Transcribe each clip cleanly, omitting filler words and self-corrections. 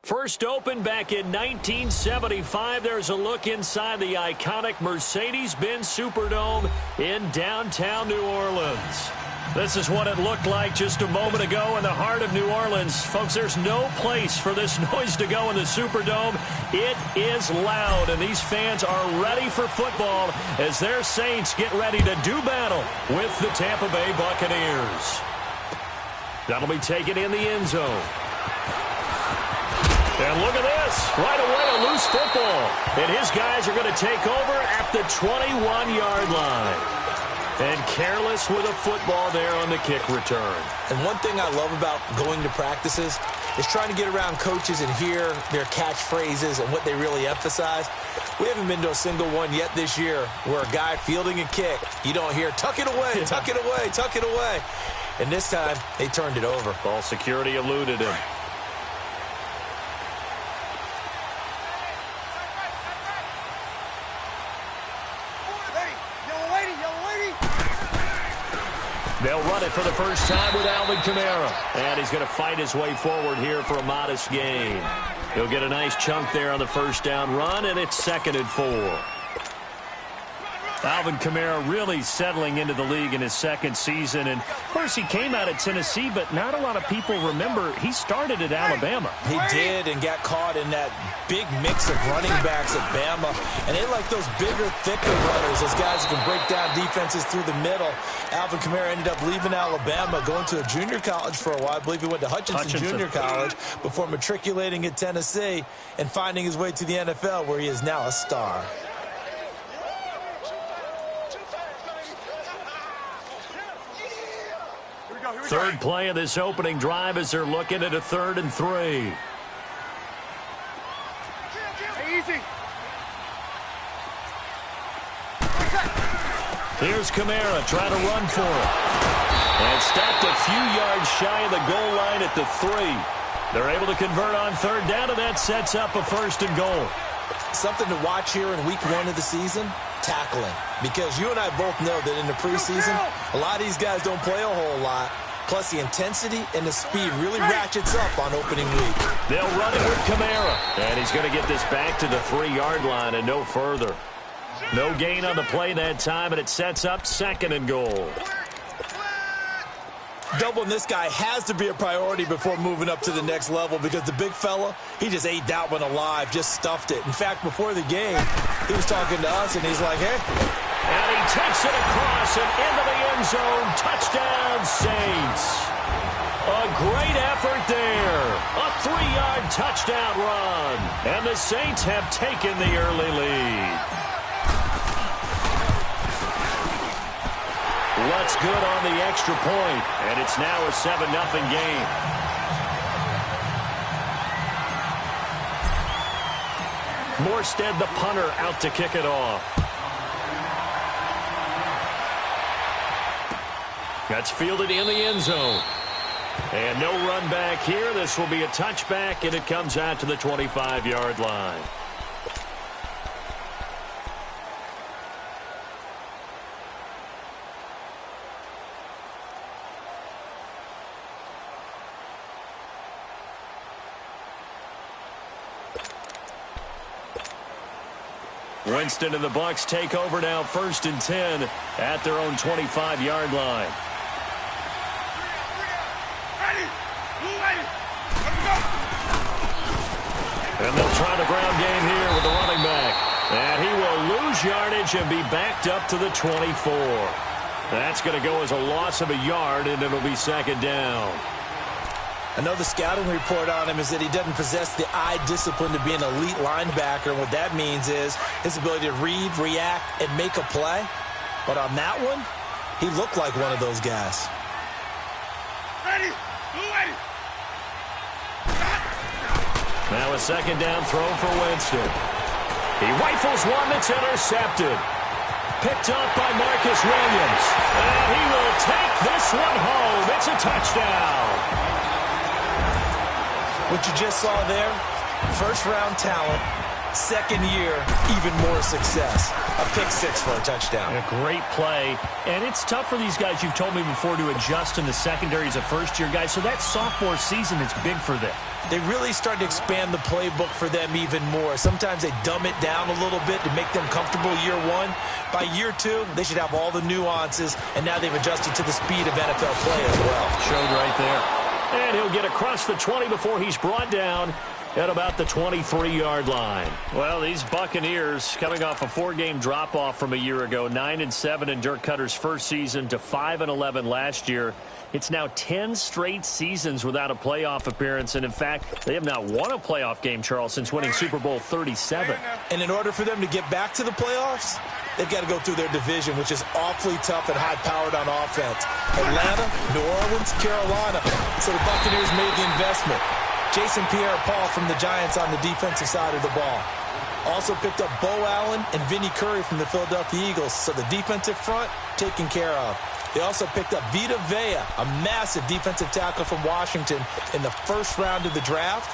First opened back in 1975, there's a look inside the iconic Mercedes-Benz Superdome in downtown New Orleans. This is what it looked like just a moment ago in the heart of New Orleans. Folks, there's no place for this noise to go in the Superdome. It is loud, and these fans are ready for football as their Saints get ready to do battle with the Tampa Bay Buccaneers. That'll be taken in the end zone. And look at this. Right away, a loose football. And his guys are going to take over at the 21-yard line. And careless with a football there on the kick return. And one thing I love about going to practices is trying to get around coaches and hear their catchphrases and what they really emphasize. We haven't been to a single one yet this year where a guy fielding a kick, you don't hear, tuck it away, tuck it away, tuck it away. And this time, they turned it over. Ball security eluded him. They'll run it for the first time with Alvin Kamara. And he's going to fight his way forward here for a modest gain. He'll get a nice chunk there on the first down run, and it's 2nd and 4. Alvin Kamara really settling into the league in his second season. And, of course, he came out of Tennessee, but not a lot of people remember he started at Alabama. He did, and got caught in that big mix of running backs at Bama. And they like those bigger, thicker runners, those guys who can break down defenses through the middle. Alvin Kamara ended up leaving Alabama, going to a junior college for a while. I believe he went to Hutchinson Junior College before matriculating at Tennessee and finding his way to the NFL, where he is now a star. Third play of this opening drive as they're looking at a 3rd and 3. Easy. Here's Kamara trying to run for it. And stopped a few yards shy of the goal line at the 3. They're able to convert on 3rd down, and that sets up a 1st and goal. Something to watch here in week 1 of the season, tackling. Because you and I both know that in the preseason, a lot of these guys don't play a whole lot. Plus, the intensity and the speed really ratchets up on opening week. They'll run it with Kamara. And he's going to get this back to the 3-yard line and no further. No gain on the play that time, and it sets up 2nd and goal. Doubling this guy has to be a priority before moving up to the next level, because the big fella, he just ate that one alive, just stuffed it. In fact, before the game, he was talking to us, and he's like, hey. And he takes it across and into the end zone. Touchdown, Saints. A great effort there. A 3-yard touchdown run. And the Saints have taken the early lead. What's good on the extra point, and it's now a 7-0 game. Morstead, the punter, out to kick it off. That's fielded in the end zone. And no run back here. This will be a touchback, and it comes out to the 25-yard line. Winston and the Bucs take over now, 1st and 10 at their own 25-yard line. And they'll try the ground game here with the running back. And he will lose yardage and be backed up to the 24. That's going to go as a loss of a yard, and it'll be 2nd down. Another scouting report on him is that he doesn't possess the eye discipline to be an elite linebacker. And what that means is his ability to read, react, and make a play. But on that one, he looked like one of those guys. Ready. Now a 2nd down throw for Winston. He rifles one that's intercepted. Picked up by Marcus Williams. And he will take this one home. It's a touchdown. What you just saw there, first-round talent, Second year, even more success. A pick six for a touchdown. A great play. And it's tough for these guys, you've told me before, to adjust in the secondary as a first-year guy. So that sophomore season is big for them. They really started to expand the playbook for them even more. Sometimes they dumb it down a little bit to make them comfortable year one. By year two, they should have all the nuances, and now they've adjusted to the speed of NFL play as well. Showed right there. And he'll get across the 20 before he's brought down at about the 23-yard line. Well, these Buccaneers coming off a 4-game drop-off from a year ago, 9-7 in Dirk Cutter's first season to 5-11 last year. It's now 10 straight seasons without a playoff appearance, and in fact, they have not won a playoff game, Charles, since winning Super Bowl 37. And in order for them to get back to the playoffs, they've got to go through their division, which is awfully tough and high-powered on offense. Atlanta, New Orleans, Carolina. So the Buccaneers made the investment. Jason Pierre-Paul from the Giants on the defensive side of the ball. Also picked up Bo Allen and Vinny Curry from the Philadelphia Eagles. So the defensive front taken care of. They also picked up Vita Vea, a massive defensive tackle from Washington in the first round of the draft.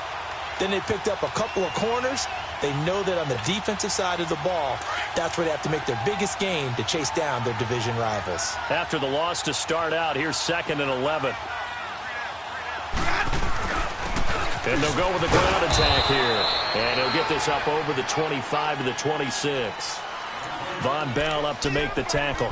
Then they picked up a couple of corners. They know that on the defensive side of the ball, that's where they have to make their biggest gain to chase down their division rivals. After the loss to start out, here's 2nd and 11. And they'll go with the ground attack here. And he'll get this up over the 25 to the 26. Von Bell up to make the tackle.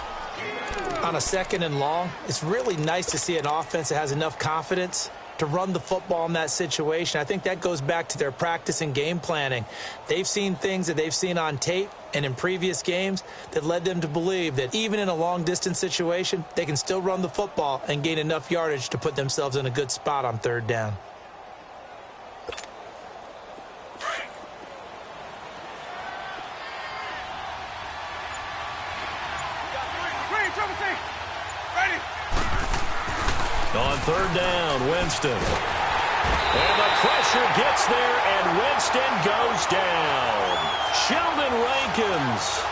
On a 2nd and long, it's really nice to see an offense that has enough confidence to run the football in that situation. I think that goes back to their practice and game planning. They've seen things that they've seen on tape and in previous games that led them to believe that even in a long-distance situation, they can still run the football and gain enough yardage to put themselves in a good spot on 3rd down. On 3rd down, Winston. And the pressure gets there, and Winston goes down. Sheldon Rankins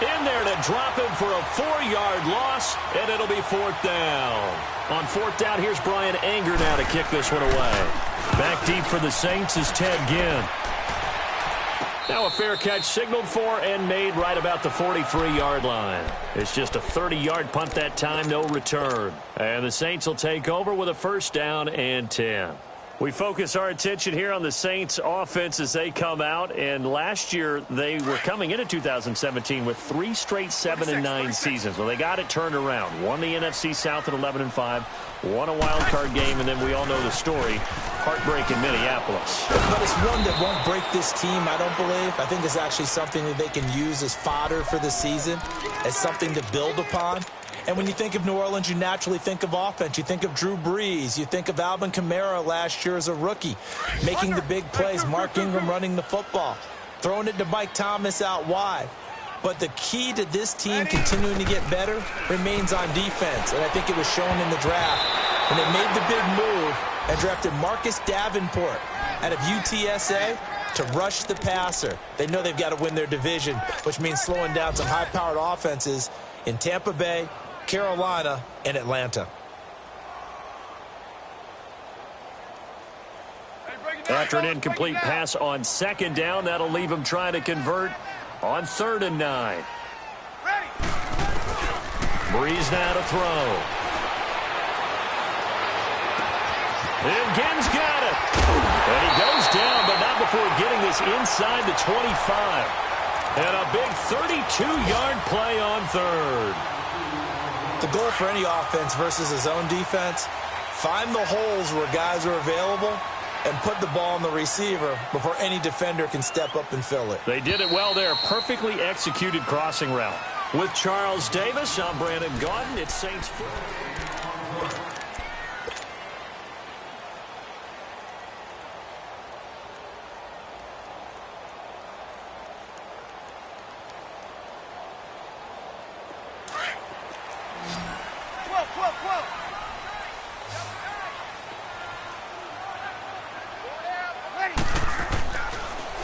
in there to drop him for a 4-yard loss, and it'll be 4th down. On 4th down, here's Brian Anger now to kick this one away. Back deep for the Saints is Ted Ginn. Now a fair catch signaled for and made right about the 43-yard line. It's just a 30-yard punt that time, no return. And the Saints will take over with a 1st down and 10. We focus our attention here on the Saints offense as they come out. And last year, they were coming into 2017 with 3 straight 7-9 seasons. Well, they got it turned around. Won the NFC South at 11-5. Won a wild card game, and then we all know the story. Heartbreak in Minneapolis. But it's one that won't break this team, I don't believe. I think it's actually something that they can use as fodder for the season, as something to build upon. And when you think of New Orleans, you naturally think of offense. You think of Drew Brees. You think of Alvin Kamara last year as a rookie, making the big plays. Mark Ingram running the football, throwing it to Mike Thomas out wide. But the key to this team continuing to get better remains on defense. And I think it was shown in the draft when they made the big move and drafted Marcus Davenport out of UTSA to rush the passer. They know they've got to win their division, which means slowing down some high-powered offenses in Tampa Bay, Carolina, and Atlanta. After an incomplete pass on 2nd down, that'll leave him trying to convert on 3rd and 9. Breeze now to throw. And Ginn's got it. And he goes down, but not before getting this inside the 25. And a big 32-yard play on 3rd. The goal for any offense versus his own defense, find the holes where guys are available and put the ball on the receiver before any defender can step up and fill it. They did it well there. Perfectly executed crossing route. With Charles Davis, I'm Brandon Gaudin. It's Saints football.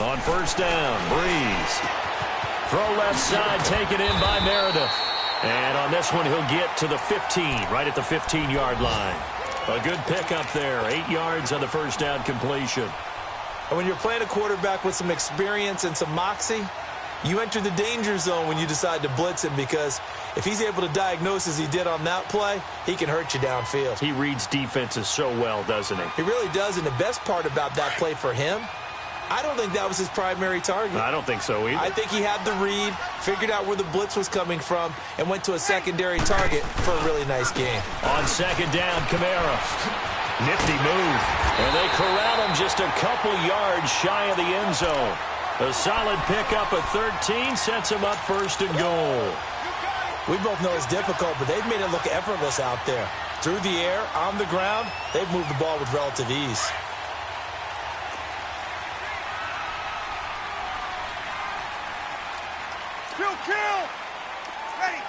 On 1st down, Breeze. Throw left side, taken in by Meredith. And on this one, he'll get to the 15, right at the 15-yard line. A good pickup there, 8 yards on the 1st down completion. And when you're playing a quarterback with some experience and some moxie, you enter the danger zone when you decide to blitz him, because if he's able to diagnose as he did on that play, he can hurt you downfield. He reads defenses so well, doesn't he? He really does, and the best part about that play for him, I don't think that was his primary target. I don't think so either. I think he had the read, figured out where the blitz was coming from, and went to a secondary target for a really nice game. On second down, Kamara. Nifty move. And they corral him just a couple yards shy of the end zone. A solid pickup of 13 sets him up first and goal. We both know it's difficult, but they've made it look effortless out there. Through the air, on the ground, they've moved the ball with relative ease. Kill! Ready!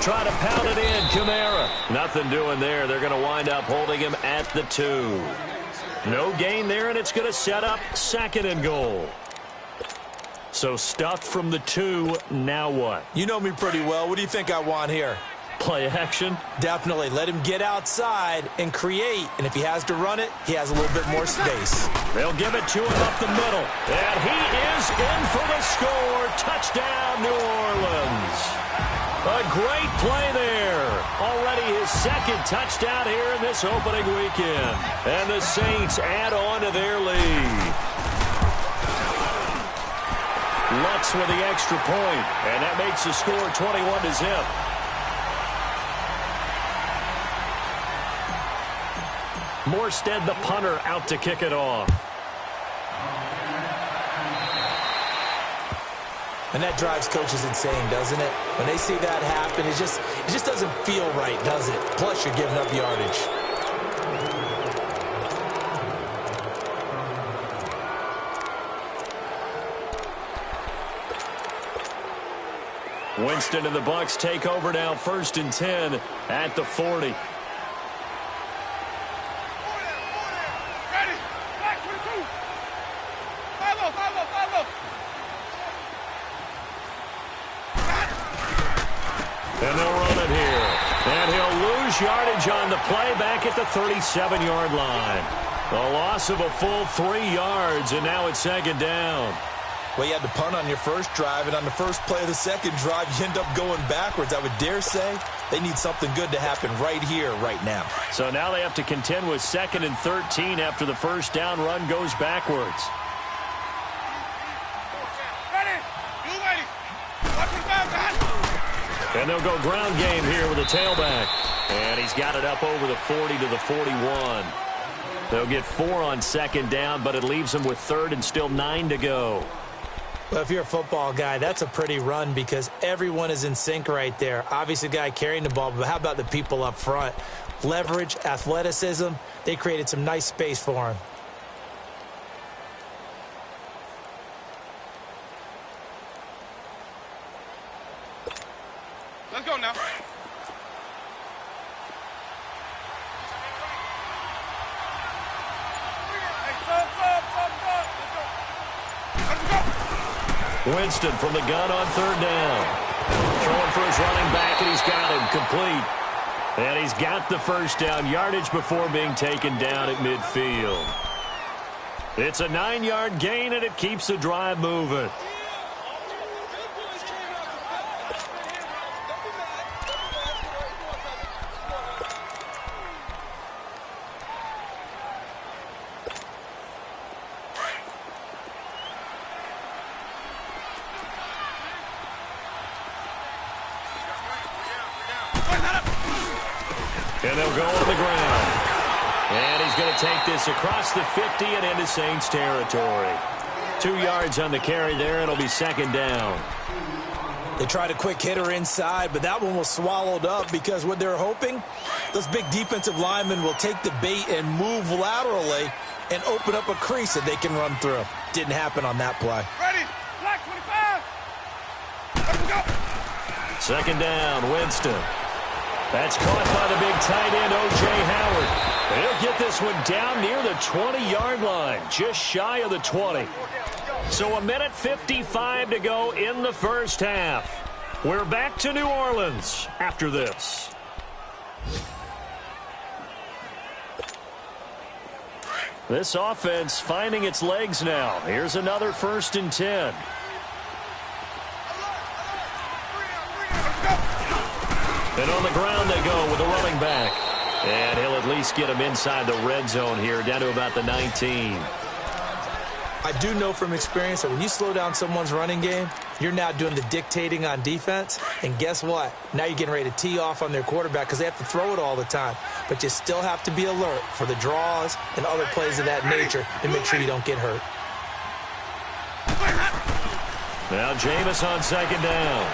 Try to pound it in, Kamara. Nothing doing there. They're going to wind up holding him at the 2. No gain there, and it's going to set up second and goal. So stuffed from the 2, now what? You know me pretty well. What do you think I want here? Play action? Definitely. Let him get outside and create. And if he has to run it, he has a little bit more space. They'll give it to him up the middle. And he is in for the score. Touchdown, New Orleans. A great play there. Already his second touchdown here in this opening weekend. And the Saints add on to their lead. Lutz with the extra point, and that makes the score 21-0. Morstead, the punter, out to kick it off. And that drives coaches insane, doesn't it? When they see that happen, it just doesn't feel right, does it? Plus, you're giving up yardage. Winston and the Bucs take over now, 1st and 10 at the 40. Ready! Back 22! Follow! And they'll run it here. And he'll lose yardage on the play back at the 37-yard line. A loss of a full 3 yards, and now it's second down. Well, you had to punt on your first drive, and on the first play of the second drive, you end up going backwards. I would dare say they need something good to happen right here, right now. So now they have to contend with 2nd and 13 after the first down run goes backwards. Ready! You ready? Watch it back, man! And they'll go ground game here with a tailback. And he's got it up over the 40 to the 41. They'll get 4 on second down, but it leaves them with 3rd and still 9 to go. Well, if you're a football guy, that's a pretty run because everyone is in sync right there. Obviously, the guy carrying the ball, but how about the people up front? Leverage, athleticism, they created some nice space for him. Let's go now. Winston from the gun on 3rd down. Throwing for his running back, and he's got him complete. And he's got the first down yardage before being taken down at midfield. It's a 9-yard gain, and it keeps the drive moving. And they'll go on the ground. And he's going to take this across the 50 and into Saints territory. 2 yards on the carry there. It'll be second down. They tried a quick hitter inside, but that one was swallowed up because what they're hoping, those big defensive linemen will take the bait and move laterally and open up a crease that they can run through. Didn't happen on that play. Ready? Black 25! Let's go! Second down, Winston. That's caught by the big tight end, O.J. Howard. He'll get this one down near the 20-yard line, just shy of the 20. So 1:55 to go in the first half. We're back to New Orleans after this. This offense finding its legs now. Here's another 1st and 10. And on the ground they go with a running back. And he'll at least get him inside the red zone here, down to about the 19. I do know from experience that when you slow down someone's running game, you're now doing the dictating on defense. And guess what? Now you're getting ready to tee off on their quarterback because they have to throw it all the time. But you still have to be alert for the draws and other plays of that nature and make sure you don't get hurt. Now Jameis on 2nd down.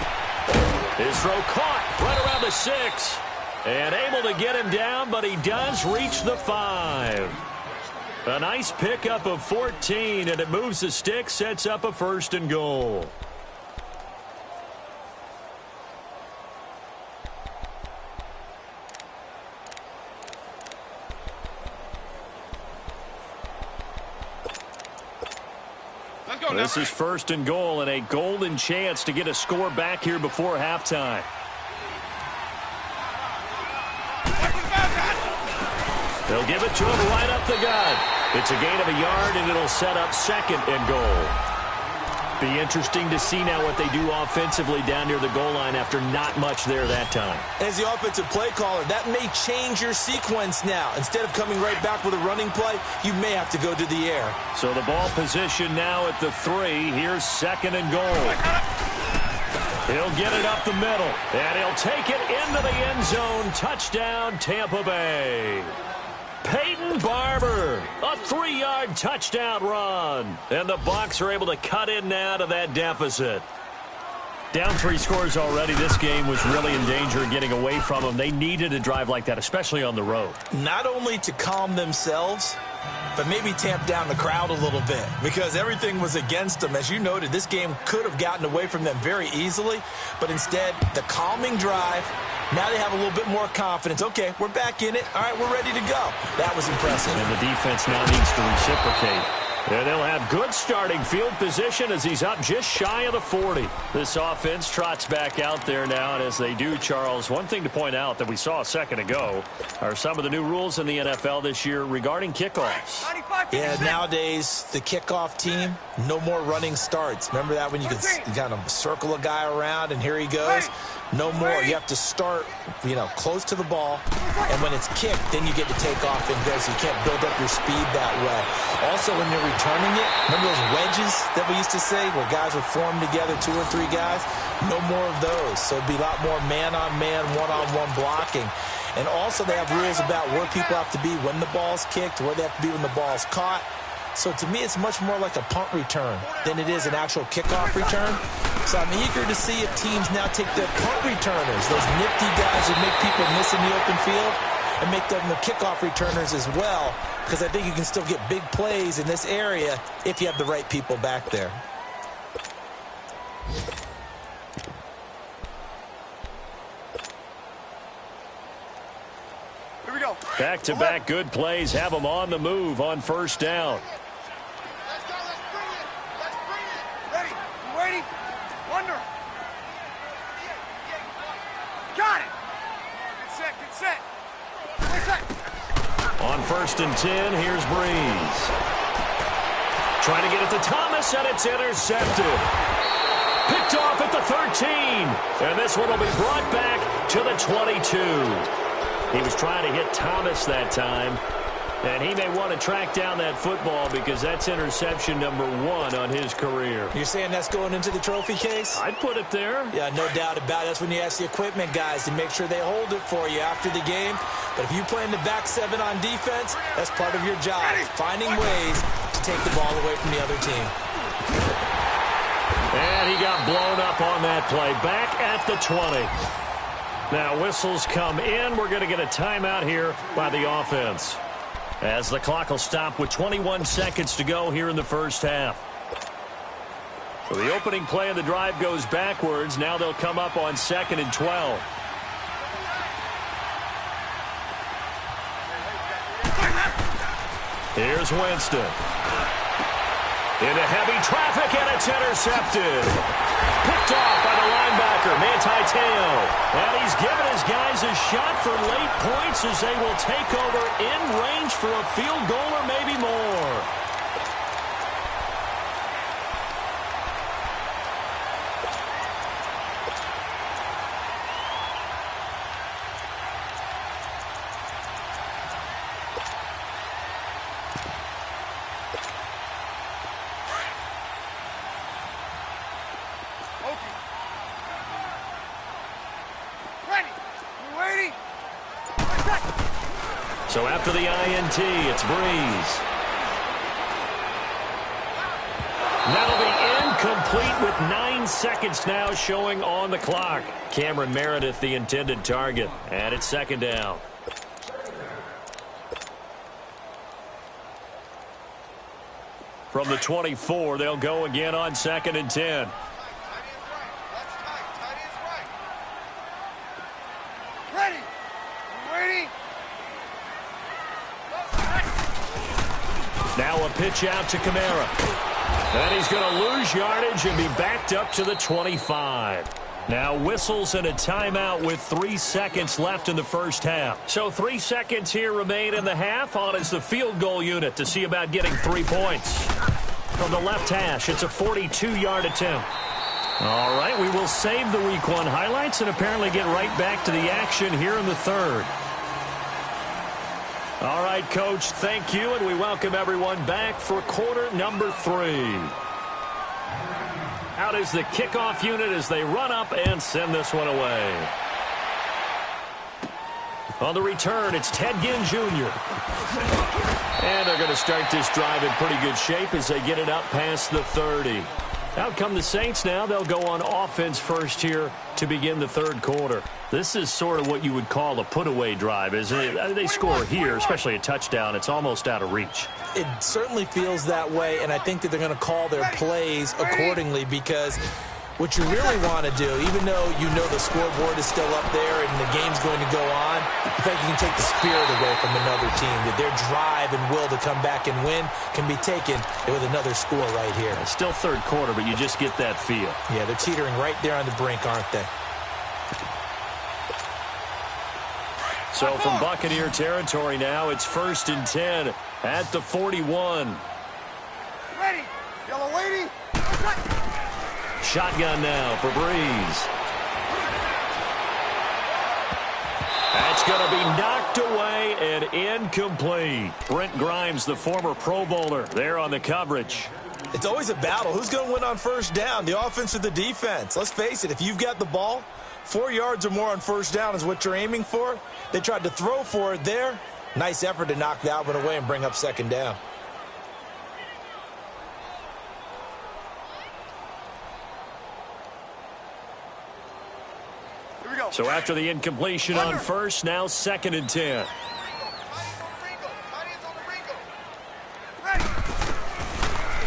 His throw caught right around the 6. And able to get him down, but he does reach the 5. A nice pickup of 14, and it moves the stick, sets up a 1st and goal. This is 1st and goal, and a golden chance to get a score back here before halftime. They'll give it to him right up the gut. It's a gain of a yard, and it'll set up 2nd and goal. Be interesting to see now what they do offensively down near the goal line after not much there that time. As the offensive play caller, that may change your sequence now. Instead of coming right back with a running play, you may have to go to the air. So the ball position now at the 3. Here's 2nd and goal. He'll get it up the middle, and he'll take it into the end zone. Touchdown, Tampa Bay. Peyton Barber, a 3-yard touchdown run. And the Bucs are able to cut in now to that deficit. Down 3 scores already. This game was really in danger of getting away from them. They needed a drive like that, especially on the road. Not only to calm themselves, but maybe tamp down the crowd a little bit because everything was against them. As you noted, this game could have gotten away from them very easily, but instead, the calming drive, now they have a little bit more confidence. Okay, we're back in it. All right, we're ready to go. That was impressive. And the defense now needs to reciprocate. And they'll have good starting field position as he's up just shy of the 40. This offense trots back out there now, and as they do, Charles, one thing to point out that we saw a second ago are some of the new rules in the NFL this year regarding kickoffs. Yeah, nowadays, the kickoff team, no more running starts. Remember that when you could kind of circle a guy around, and here he goes? No more. You have to start, close to the ball, and when it's kicked, then you get to take off and go, so you can't build up your speed that way. Also, when you're returning it, remember those wedges that we used to say where guys would form together, 2 or 3 guys? No more of those. So it'd be a lot more man-on-man, one-on-one blocking. And also they have rules about where people have to be when the ball's kicked, where they have to be when the ball's caught. So to me, it's much more like a punt return than it is an actual kickoff return. So I'm eager to see if teams now take their punt returners, those nifty guys who make people miss in the open field, and make them the kickoff returners as well, because I think you can still get big plays in this area if you have the right people back there. Here we go. Back-to-back good plays have them on the move on 1st down. Let's go. Let's bring it. Let's bring it. Ready. You waiting? Wonder. Got it. Good set. Good set. Good set. On 1st and 10, here's Breeze. Trying to get it to Thomas, and it's intercepted. Picked off at the 13. And this one will be brought back to the 22. He was trying to hit Thomas that time. And he may want to track down that football because that's interception number 1 on his career. You're saying that's going into the trophy case? I'd put it there. Yeah, no doubt about it. That's when you ask the equipment guys to make sure they hold it for you after the game. But if you play in the back 7 on defense, that's part of your job, finding ways to take the ball away from the other team. And he got blown up on that play. Back at the 20. Now whistles come in. We're going to get a timeout here by the offense, as the clock will stop with 21 seconds to go here in the first half. So the opening play of the drive goes backwards. Now they'll come up on 2nd and 12. Here's Winston. Into heavy traffic, and it's intercepted. Picked off by the linebacker, Manti Te'o. And he's given his guys a shot for late points as they will take over in range for a field goal or maybe more. So after the INT, it's Breeze. That'll be incomplete with 9 seconds now showing on the clock. Cameron Meredith, the intended target, and it's second down. From the 24, they'll go again on 2nd and 10. Ready? Ready? Now a pitch out to Kamara. And he's going to lose yardage and be backed up to the 25. Now whistles and a timeout with 3 seconds left in the first half. So 3 seconds here remain in the half. On is the field goal unit to see about getting 3 points. From the left hash, it's a 42-yard attempt. All right, we will save the Week 1 highlights and apparently get right back to the action here in the third. All right, Coach, thank you, and we welcome everyone back for quarter number 3. Out is the kickoff unit as they run up and send this one away. On the return, it's Ted Ginn Jr. And they're going to start this drive in pretty good shape as they get it up past the 30. Out come the Saints now. They'll go on offense first here to begin the third quarter. This is sort of what you would call a put-away drive, isn't it? They score here, especially a touchdown. It's almost out of reach. It certainly feels that way, and I think that they're going to call their plays accordingly because what you really want to do, even though you know the scoreboard is still up there and the game's going to go on, I think you can take the spirit away from another team, that their drive and will to come back and win can be taken with another score right here. It's still third quarter, but you just get that feel. Yeah, they're teetering right there on the brink, aren't they? So from Buccaneer territory now, it's 1st and 10 at the 41. Ready? Yellow lady? Shotgun now for Breeze. That's going to be knocked away and incomplete. Brent Grimes, the former Pro Bowler, there on the coverage. It's always a battle. Who's going to win on first down, the offense or the defense? Let's face it, if you've got the ball, 4 yards or more on first down is what you're aiming for. They tried to throw for it there. Nice effort to knock that one away and bring up second down. Here we go. So after the incompletion on first, now 2nd and 10.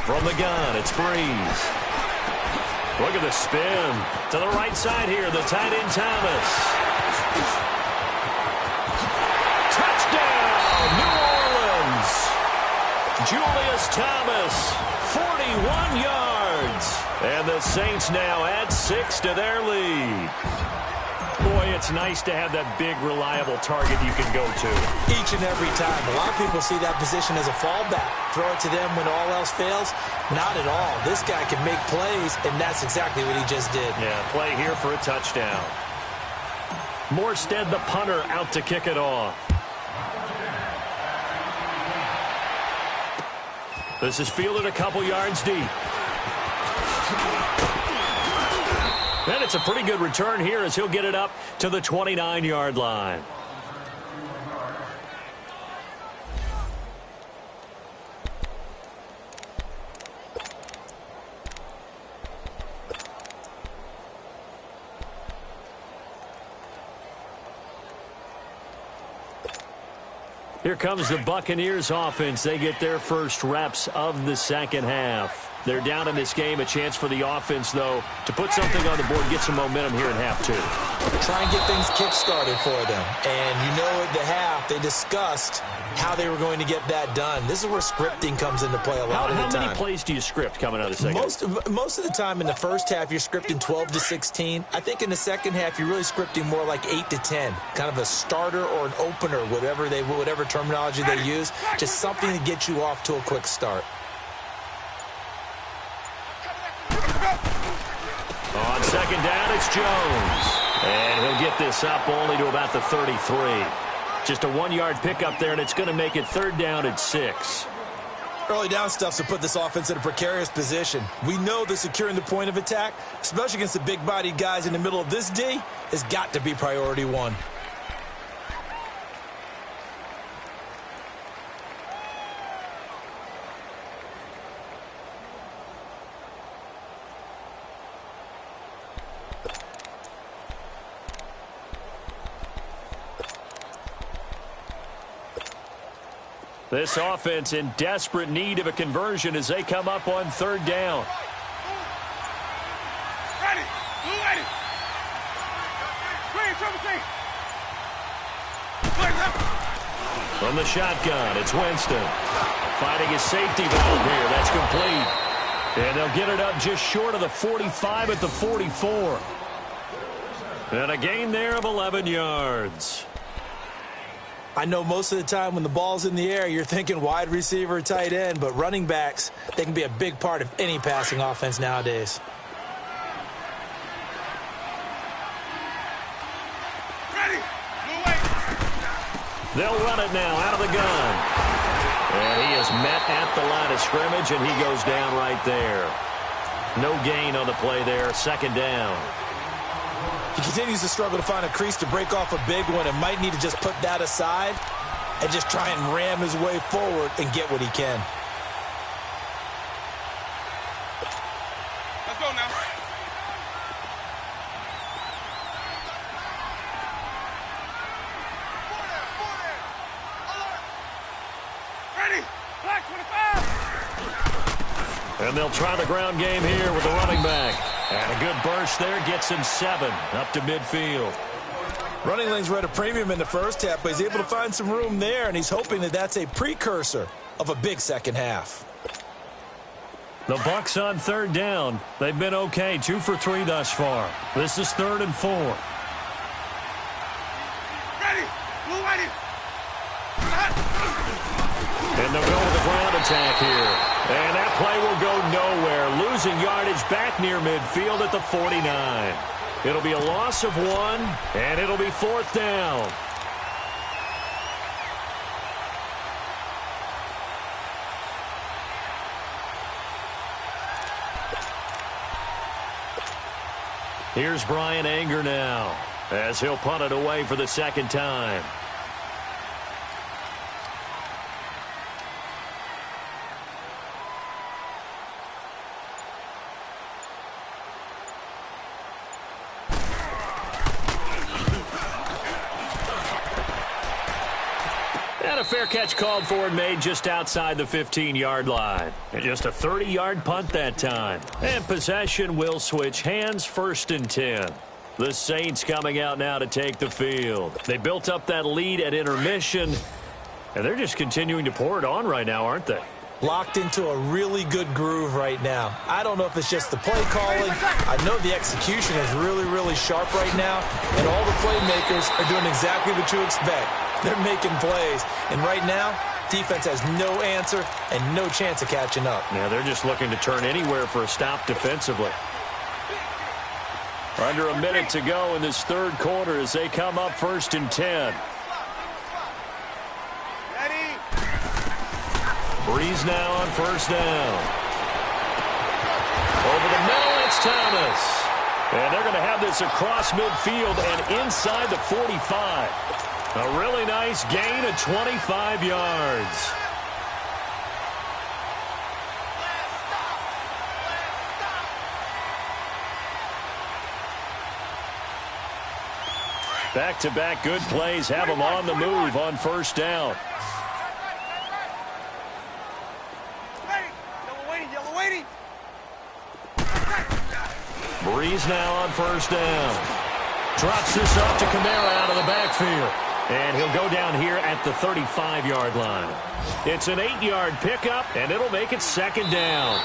From the gun, it's Breeze. Look at the spin. To the right side here, the tight end Thomas. Touchdown, New Orleans. Julius Thomas, 41 yards. And the Saints now add 6 to their lead. Boy, it's nice to have that big, reliable target you can go to. Each and every time. A lot of people see that position as a fallback. Throw it to them when all else fails. Not at all. This guy can make plays, and that's exactly what he just did. Yeah, play here for a touchdown. Morstead, the punter, out to kick it off. This is fielded a couple yards deep. And it's a pretty good return here as he'll get it up to the 29-yard line. Here comes the Buccaneers offense. They get their first reps of the second half. They're down in this game. A chance for the offense, though, to put something on the board, get some momentum here in half 2. Try and get things kick-started for them. And you know at the half, they discussed how they were going to get that done. This is where scripting comes into play a lot of the time. How many plays do you script coming out of the second? Most of the time in the first half, you're scripting 12 to 16. I think in the second half, you're really scripting more like 8 to 10. Kind of a starter or an opener, whatever terminology they use. Just something to get you off to a quick start. On second down, it's Jones. And he'll get this up only to about the 33. Just a 1-yard pickup there, and it's going to make it 3rd down at 6. Early down stuff to put this offense in a precarious position. We know that securing the point of attack, especially against the big-bodied guys in the middle of this D, has got to be priority 1. This offense in desperate need of a conversion as they come up on third down. Ready. Blue ready. Clear, trouble safe. From the shotgun, it's Winston. Finding his safety valve here. That's complete. And they'll get it up just short of the 45 at the 44. And a gain there of 11 yards. I know most of the time when the ball's in the air, you're thinking wide receiver, tight end, but running backs, they can be a big part of any passing offense nowadays. Ready. Blue way. They'll run it now out of the gun. And he is met at the line of scrimmage, and he goes down right there. No gain on the play there, second down. He continues to struggle to find a crease to break off a big one and might need to just put that aside and just try and ram his way forward and get what he can. Let's go now. Ready. Black 25. And they'll try the ground game here with the running back. And a good burst there gets him 7 up to midfield. Running lanes were at a premium in the first half, but he's able to find some room there, and he's hoping that that's a precursor of a big second half. The Bucs on third down. They've been okay, 2 for 3 thus far. This is 3rd and 4. Ready. Blue ready. And they'll go with the ground attack here. And that play will go nowhere. Losing yardage back near midfield at the 49. It'll be a loss of 1, and it'll be 4th down. Here's Brian Anger now as he'll punt it away for the second time. And a fair catch called for and made just outside the 15-yard line. And just a 30-yard punt that time. And possession will switch hands, 1st and 10. The Saints coming out now to take the field. They built up that lead at intermission, and they're just continuing to pour it on right now, aren't they? Locked into a really good groove right now. I don't know if it's just the play calling. I know the execution is really, really sharp right now, and all the playmakers are doing exactly what you expect. They're making plays, and right now, defense has no answer and no chance of catching up. Yeah, they're just looking to turn anywhere for a stop defensively. Under a minute to go in this third quarter as they come up 1st and 10. Ready. Breeze now on 1st down. Over the middle, it's Thomas. And they're going to have this across midfield and inside the 45. A really nice gain of 25 yards. Back-to-back good plays have them on the move on 1st down. Ready. Yellow waiting. Yellow waiting. Breeze now on 1st down. Drops this off to Kamara out of the backfield. And he'll go down here at the 35-yard line. It's an 8-yard pickup, and it'll make it 2nd down.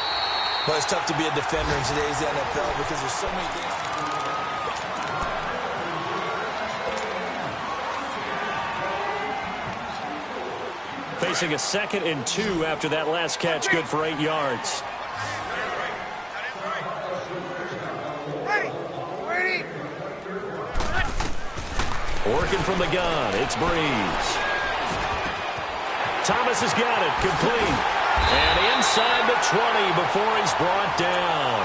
But it's tough to be a defender in today's NFL because there's so many things. Facing a 2nd and 2 after that last catch, good for 8 yards. Ready. Ready. Working from the gun, it's Breeze. Thomas has got it, complete. And inside the 20 before he's brought down.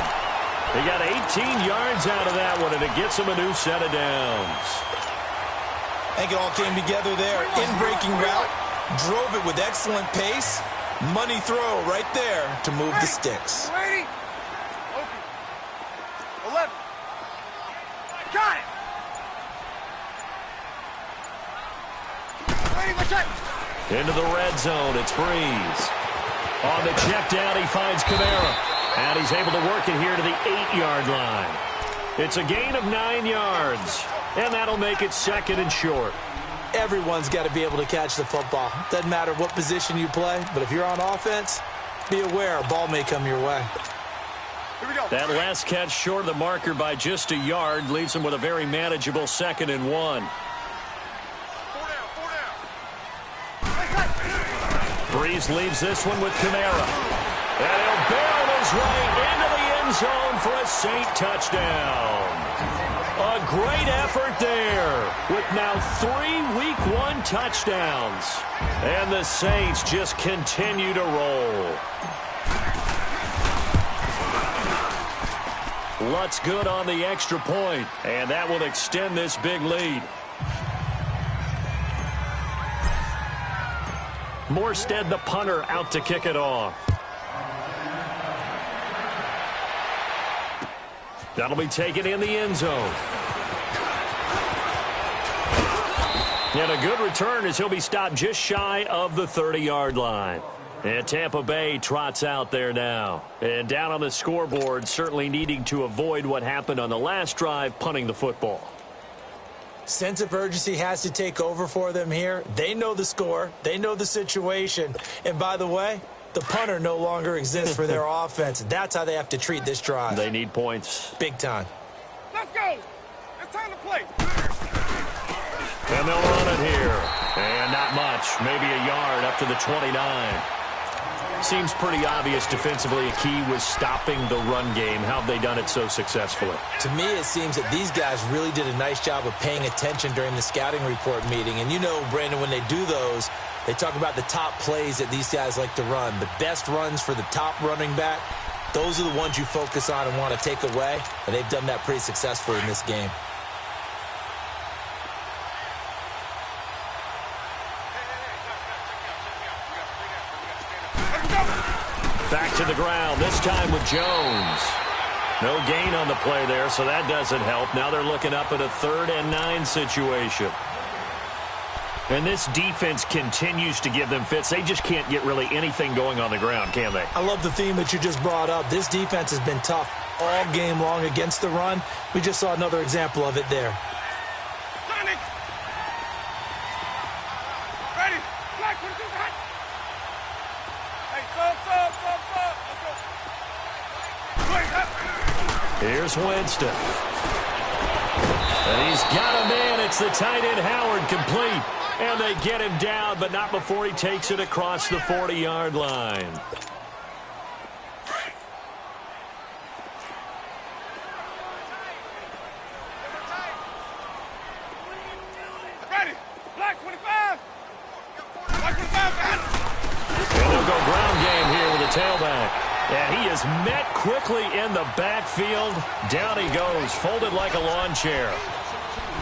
He got 18 yards out of that one, and it gets him a new set of downs. I think it all came together there. In-breaking route, drove it with excellent pace. Money throw right there to move the sticks. Ready. Open. 11. Got it. Ready, my check. Into the red zone, it's Breeze. On the check down, he finds Kamara. And he's able to work it here to the 8-yard line. It's a gain of 9 yards. And that'll make it 2nd and short. Everyone's got to be able to catch the football. Doesn't matter what position you play, but if you're on offense, be aware a ball may come your way. Here we go. That last catch short of the marker by just a yard leaves him with a very manageable 2nd and 1. 4 down. Breeze leaves this one with Kamara. And he'll barrel his way into the end zone for a Saint touchdown. A great effort there with now 3 Week 1 touchdowns. And the Saints just continue to roll. Lutz good on the extra point, and that will extend this big lead. Morstead, the punter, out to kick it off. That'll be taken in the end zone. And a good return as he'll be stopped just shy of the 30-yard line. And Tampa Bay trots out there now. And down on the scoreboard, certainly needing to avoid what happened on the last drive, punting the football. Sense of urgency has to take over for them here. They know the score. They know the situation. And by the way, the punter no longer exists for their offense. That's how they have to treat this drive. They need points. Big time. Let's go. It's time to play. And they'll run it here. And not much. Maybe a yard up to the 29. Seems pretty obvious defensively a key was stopping the run game. How have they done it so successfully? To me, it seems that these guys really did a nice job of paying attention during the scouting report meeting. And you know, Brandon, when they do those, they talk about the top plays that these guys like to run. The best runs for the top running back, those are the ones you focus on and want to take away. And they've done that pretty successfully in this game. Back to the ground, this time with Jones. No gain on the play there, so that doesn't help. Now they're looking up at a 3rd and 9 situation. And this defense continues to give them fits. They just can't get really anything going on the ground, can they? I love the theme that you just brought up. This defense has been tough all game long against the run. We just saw another example of it there. Johnny. Ready. Black, what is that? Hey, sub. Let's go. Here's Winston. And he's got a man. It's the tight end Howard, complete. And they get him down, but not before he takes it across the 40-yard line. Ready. Black 25. Black 25. And they'll go ground game here with a tailback. And he is met quickly in the backfield. Down he goes, folded like a lawn chair.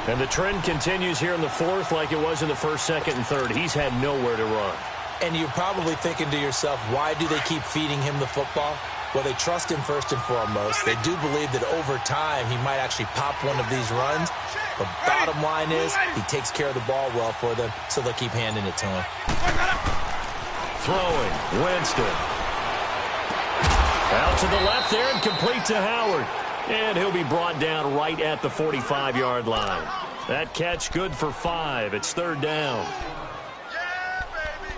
And the trend continues here in the 4th like it was in the 1st, 2nd, and 3rd. He's had nowhere to run. And you're probably thinking to yourself, why do they keep feeding him the football? Well, they trust him first and foremost. They do believe that over time he might actually pop one of these runs. But bottom line is he takes care of the ball well for them, so they'll keep handing it to him. Throwing, Winston. Out to the left there and complete to Howard. And he'll be brought down right at the 45-yard line. That catch good for 5. It's 3rd down. Yeah, baby.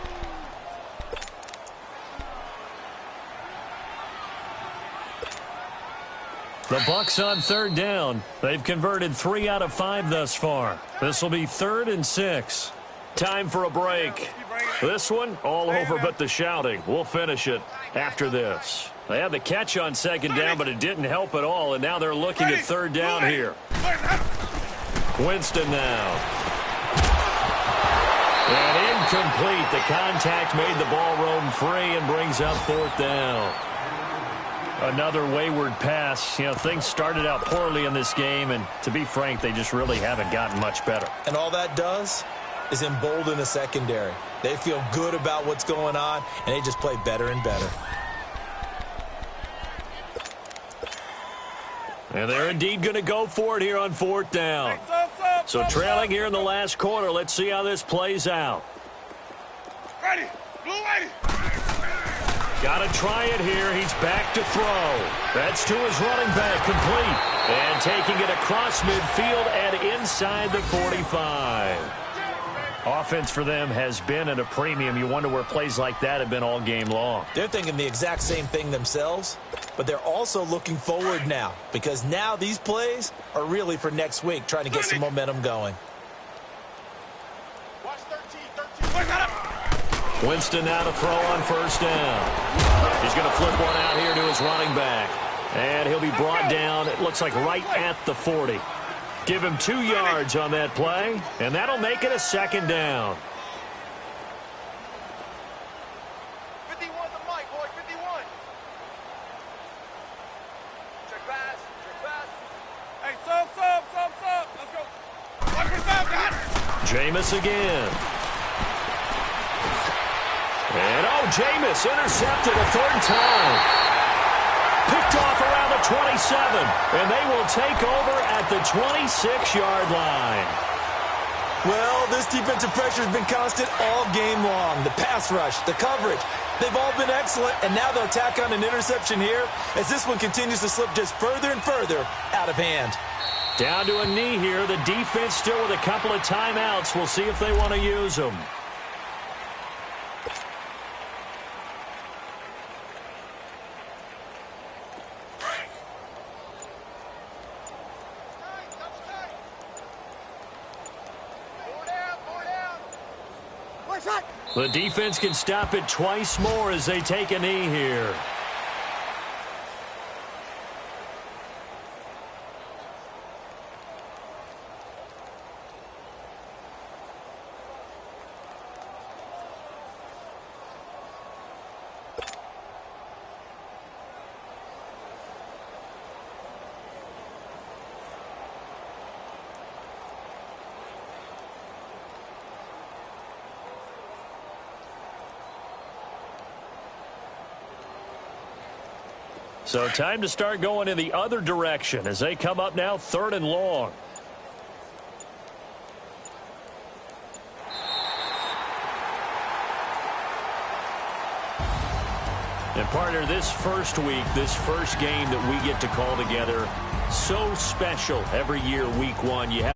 The Bucs on 3rd down. They've converted 3 out of 5 thus far. This will be 3rd and 6. Time for a break. This one, all over but the shouting. We'll finish it after this. They had the catch on 2nd down, but it didn't help at all, and now they're looking at 3rd down here. Winston now. And incomplete. The contact made the ball roam free and brings up 4th down. Another wayward pass. You know, things started out poorly in this game, and to be frank, they just really haven't gotten much better. And all that does is embolden the secondary. They feel good about what's going on, and they just play better and better. And they're indeed going to go for it here on 4th down. So trailing here in the last quarter, let's see how this plays out. Got to try it here. He's back to throw. That's to his running back, complete. And taking it across midfield and inside the 45. Offense for them has been at a premium. You wonder where plays like that have been all game long. They're thinking the exact same thing themselves, but they're also looking forward now because now these plays are really for next week, trying to get some momentum going. Watch 13. Winston now to throw on first down. He's going to flip one out here to his running back. And he'll be brought down, it looks like right at the 40. Give him 2 yards on that play, and that'll make it a second down. 51 the mic, boy, 51. Check pass. Hey, sub. Let's go. Watch your sub, God. Jameis again. And, Jameis intercepted a third time. Picked off around the 27, and they will take over at the 26-yard line. Well, this defensive pressure has been constant all game long. The pass rush, the coverage, they've all been excellent, and now they'll tack on an interception here as this one continues to slip just further and further out of hand. Down to a knee here. The defense still with a couple of timeouts. We'll see if they want to use them. The defense can stop it twice more as they take a knee here. So time to start going in the other direction as they come up now 3rd and long. And partner, this first week, this first game that we get to call together, so special every year, week 1. You have